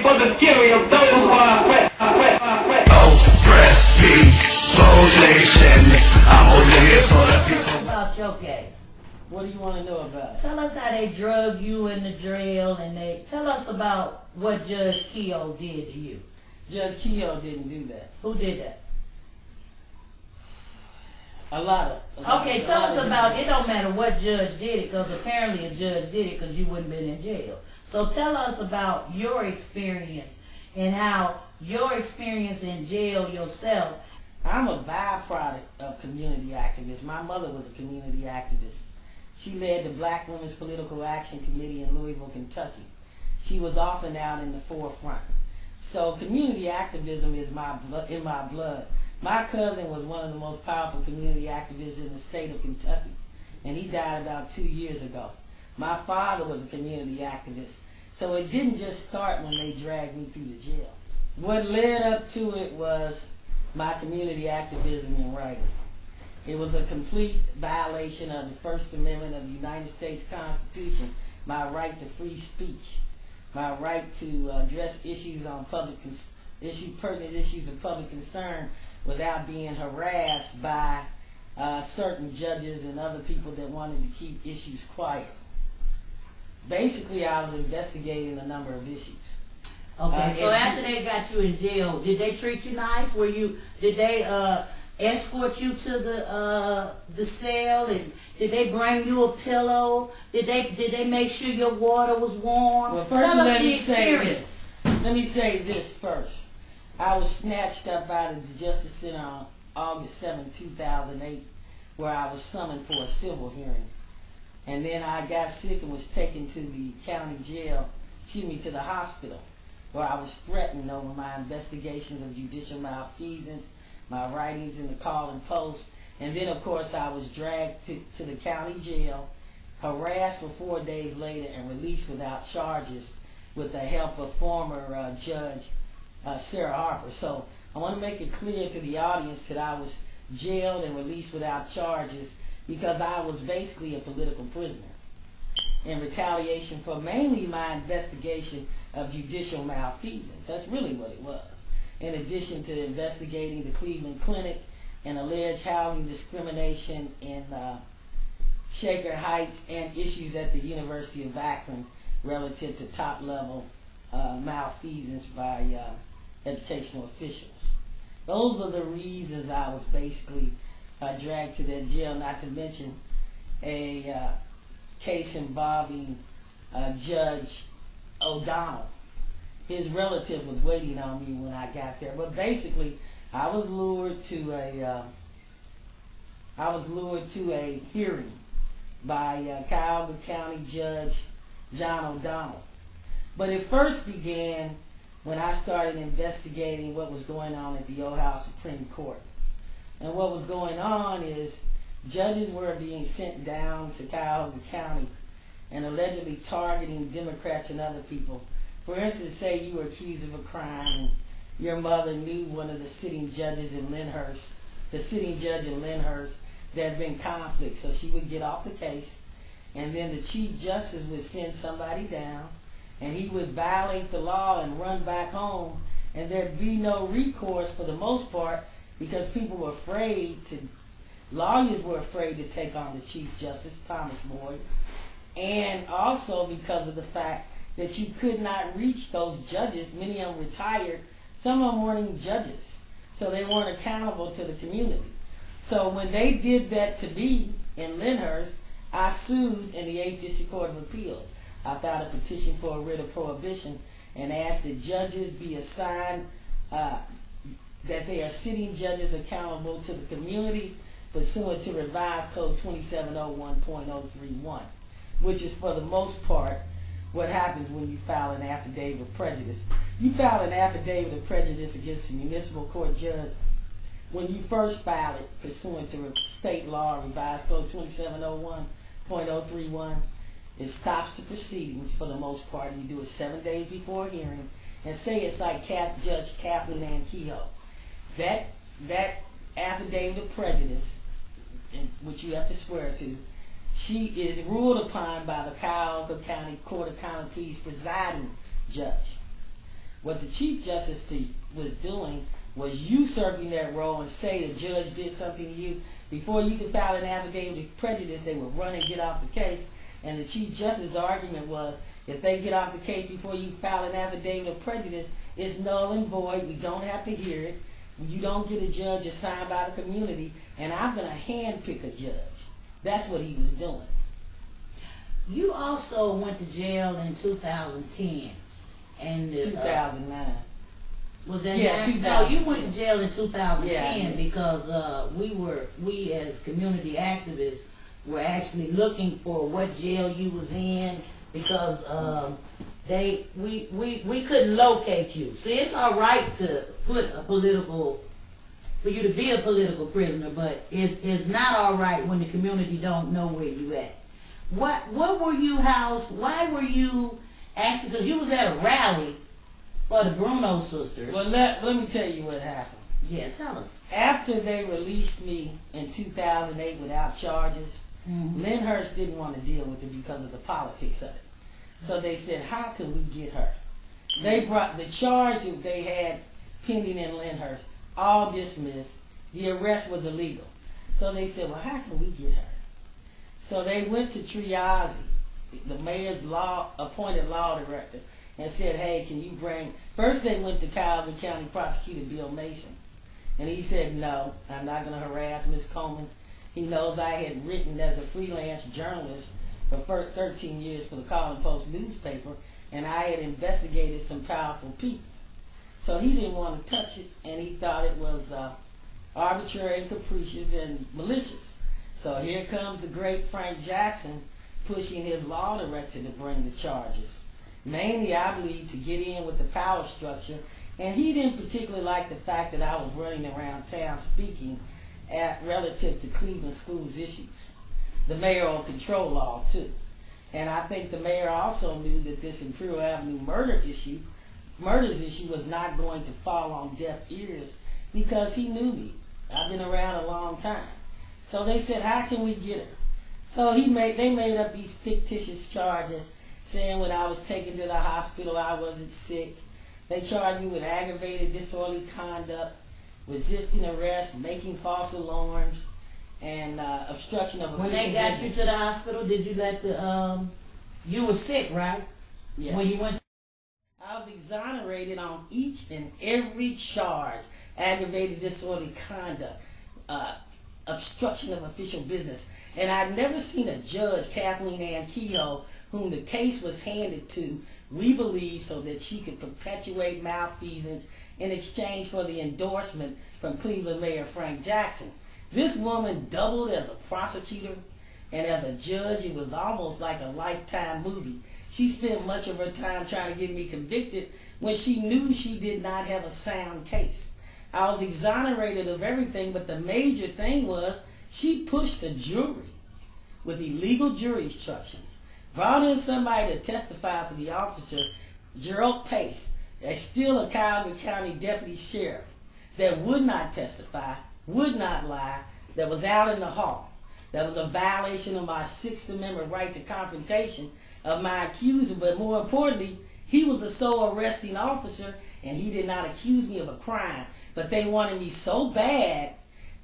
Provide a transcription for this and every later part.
for the fury of those who are oppressed. Oppressed people's nation. I'm only here for the people. About your case. What do you want to know about? Tell us how they drug you in the jail, and tell us about what Judge Keogh did to you. Judge Keogh didn't do that. Who did that? A lot of. Okay, tell us about, it don't matter what judge did it, because apparently a judge did it because you wouldn't been in jail. So tell us about your experience and how your experience in jail yourself. I'm a byproduct of community activists. My mother was a community activist. She led the Black Women's Political Action Committee in Louisville, Kentucky. She was often out in the forefront. So community activism is in my blood. My cousin was one of the most powerful community activists in the state of Kentucky, and he died about 2 years ago. My father was a community activist, so it didn't just start when they dragged me through the jail. What led up to it was my community activism in writing. It was a complete violation of the First Amendment of the United States Constitution, my right to free speech, my right to address issues on pertinent issues of public concern without being harassed by certain judges and other people that wanted to keep issues quiet. Basically, I was investigating a number of issues. Okay, so after they got you in jail, did they treat you nice? Did they escort you to the cell, and did they bring you a pillow? Did they make sure your water was warm? Well, first, tell us the experience. Let me say this first. I was snatched up out of the Justice Center on August 7, 2008, where I was summoned for a civil hearing. And then I got sick and was taken to the county jail, to the hospital, where I was threatened over my investigations of judicial malfeasance, my writings in the Call and Post, and then of course I was dragged to the county jail, harassed for 4 days later, and released without charges with the help of former Judge Sarah Harper. So I want to make it clear to the audience that I was jailed and released without charges because I was basically a political prisoner in retaliation for mainly my investigation of judicial malfeasance. That's really what it was. In addition to investigating the Cleveland Clinic and alleged housing discrimination in Shaker Heights and issues at the University of Akron relative to top-level malfeasance by educational officials. Those are the reasons I was basically dragged to that jail, not to mention a case involving Judge O'Donnell. His relative was waiting on me when I got there, but basically I was lured to a hearing by Cuyahoga County Judge John O'Donnell. But it first began when I started investigating what was going on at the Ohio Supreme Court. And what was going on is judges were being sent down to Cuyahoga County and allegedly targeting Democrats and other people. For instance, say you were accused of a crime and your mother knew one of the sitting judges in Lyndhurst, the sitting judge in Lyndhurst, there had been conflict, so she would get off the case, and then the Chief Justice would send somebody down, and he would violate the law and run back home, and there'd be no recourse for the most part because people were lawyers were afraid to take on the Chief Justice, Thomas Boyd, and also because of the fact that you could not reach those judges. Many of them retired. Some of them weren't even judges, so they weren't accountable to the community. So when they did that to me in Lyndhurst, I sued in the 8th District Court of Appeals. I filed a petition for a writ of prohibition and asked that judges be assigned, that they are sitting judges accountable to the community pursuant to revised code 2701.031, which is for the most part what happens when you file an affidavit of prejudice. You file an affidavit of prejudice against a municipal court judge when you first file it pursuant to state law, revised code 2701.031. It stops the proceedings for the most part. You do it 7 days before a hearing, and say it's like Judge Kathleen Ann Kehoe. That affidavit of prejudice, which you have to swear to, she is ruled upon by the Cuyahoga County Court of Common Pleas presiding judge. What the Chief Justice was doing was usurping that role and say the judge did something to you. Before you could file an affidavit of prejudice, they would run and get off the case. And the Chief Justice's argument was, if they get off the case before you file an affidavit of prejudice, it's null and void. We don't have to hear it. You don't get a judge assigned by the community, and I'm going to handpick a judge. That's what he was doing. You also went to jail in 2010. And 2009. Was that yeah, 9? No, you went to jail in 2010 because we as community activists were actually looking for what jail you was in because we couldn't locate you. See, it's all right to put for you to be a political prisoner, but it's not all right when the community don't know where you at. What were you housed? Why were you actually? Because you was at a rally for the Bruno sisters. Well, let me tell you what happened. Yeah, tell us. After they released me in 2008 without charges, Lyndhurst didn't want to deal with it because of the politics of it. So they said, how can we get her? They brought the charge that they had pending in Lyndhurst, all dismissed. The arrest was illegal. So they said, well, how can we get her? So they went to Triazi, the mayor's appointed law director, and said, hey, can you bring... First they went to Calvin County Prosecutor Bill Mason. And he said, no, I'm not going to harass Ms. Coleman. He knows I had written as a freelance journalist for 13 years for the Collin Post newspaper, and I had investigated some powerful people. So he didn't want to touch it, and he thought it was arbitrary and capricious and malicious. So here comes the great Frank Jackson pushing his law director to bring the charges. Mainly, I believe, to get in with the power structure, and he didn't particularly like the fact that I was running around town speaking relative to Cleveland schools issues. The mayoral control law, too. And I think the mayor also knew that this Imperial Avenue murders issue was not going to fall on deaf ears because he knew me. I've been around a long time. So they said, how can we get her? So they made up these fictitious charges, saying when I was taken to the hospital I wasn't sick. They charged me with aggravated disorderly conduct, resisting arrest, making false alarms, and obstruction of official business. When they got you to the hospital, did you let you were sick, right? Yes. When you went I was exonerated on each and every charge: aggravated disorderly conduct, obstruction of official business. And I'd never seen a judge, Kathleen Ann Kehoe, whom the case was handed to, we believe, so that she could perpetuate malfeasance in exchange for the endorsement from Cleveland Mayor Frank Jackson. This woman doubled as a prosecutor, and as a judge, it was almost like a Lifetime movie. She spent much of her time trying to get me convicted when she knew she did not have a sound case. I was exonerated of everything, but the major thing was she pushed a jury with illegal jury instructions. Brought in somebody to testify for the officer, Gerald Pace, still a Calvin County deputy sheriff, that would not testify, would not lie, that was out in the hall. That was a violation of my Sixth Amendment right to confrontation of my accuser, but more importantly, he was the sole arresting officer, and he did not accuse me of a crime. But they wanted me so bad,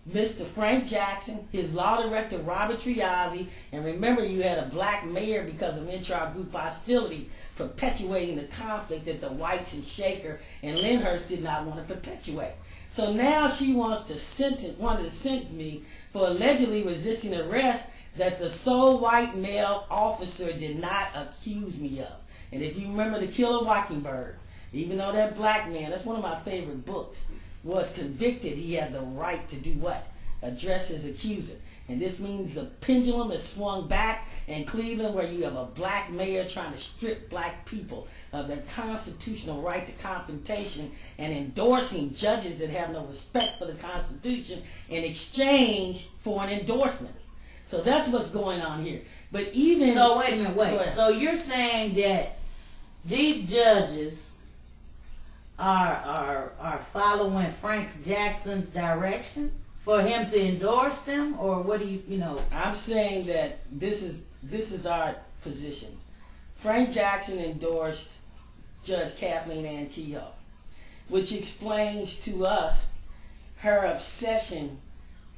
Mr. Frank Jackson, his law director, Robert Triazi, and remember you had a black mayor because of intra-group hostility, perpetuating the conflict that the whites and Shaker and Lyndhurst did not want to perpetuate. So now she wanted to sentence me for allegedly resisting arrest that the sole white male officer did not accuse me of. And if you remember The Killer Mockingbird, even though that black man, that's one of my favorite books, was convicted, he had the right to do what? Address his accuser. And this means the pendulum has swung back in Cleveland, where you have a black mayor trying to strip black people of their constitutional right to confrontation and endorsing judges that have no respect for the Constitution in exchange for an endorsement. So that's what's going on here. But even... So wait a minute, So you're saying that these judges are following Frank Jackson's direction for him to endorse them, or what do you know? I'm saying that this is our position. Frank Jackson endorsed Judge Kathleen Ann Kehoe, which explains to us her obsession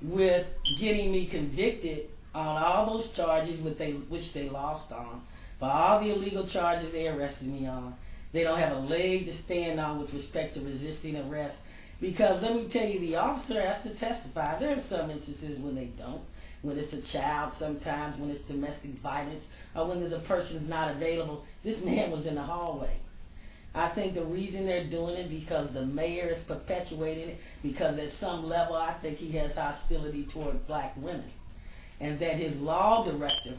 with getting me convicted on all those charges which they lost on. For all the illegal charges they arrested me on, they don't have a leg to stand on with respect to resisting arrest. Because let me tell you, the officer has to testify. There are some instances when they don't. When it's a child, sometimes when it's domestic violence, or when the person's not available. This man was in the hallway. I think the reason they're doing it because the mayor is perpetuating it, because at some level I think he has hostility toward black women. And that his law director,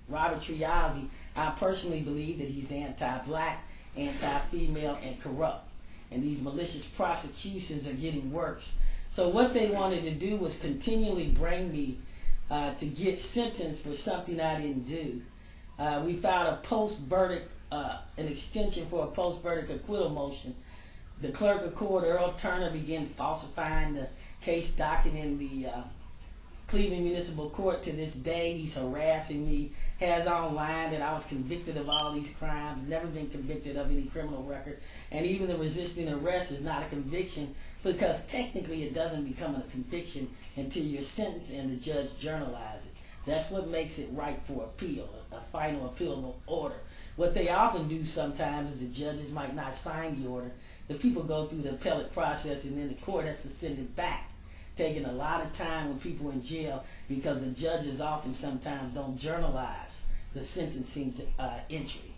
Robert Triazzi, I personally believe that he's anti-black, anti-female, and corrupt. And these malicious prosecutions are getting worse. So what they wanted to do was continually bring me to get sentenced for something I didn't do. We filed a post-verdict, an extension for a post-verdict acquittal motion. The clerk of court, Earl Turner, began falsifying the case docket in the Cleveland Municipal Court. To this day, he's harassing me, has online that I was convicted of all these crimes, never been convicted of any criminal record, and even the resisting arrest is not a conviction because technically it doesn't become a conviction until you're sentenced and the judge journalizes it. That's what makes it right for appeal, a final appealable order. What they often do sometimes is the judges might not sign the order. The people go through the appellate process and then the court has to send it back, taking a lot of time when people are in jail because the judges often sometimes don't journalize the sentencing entry.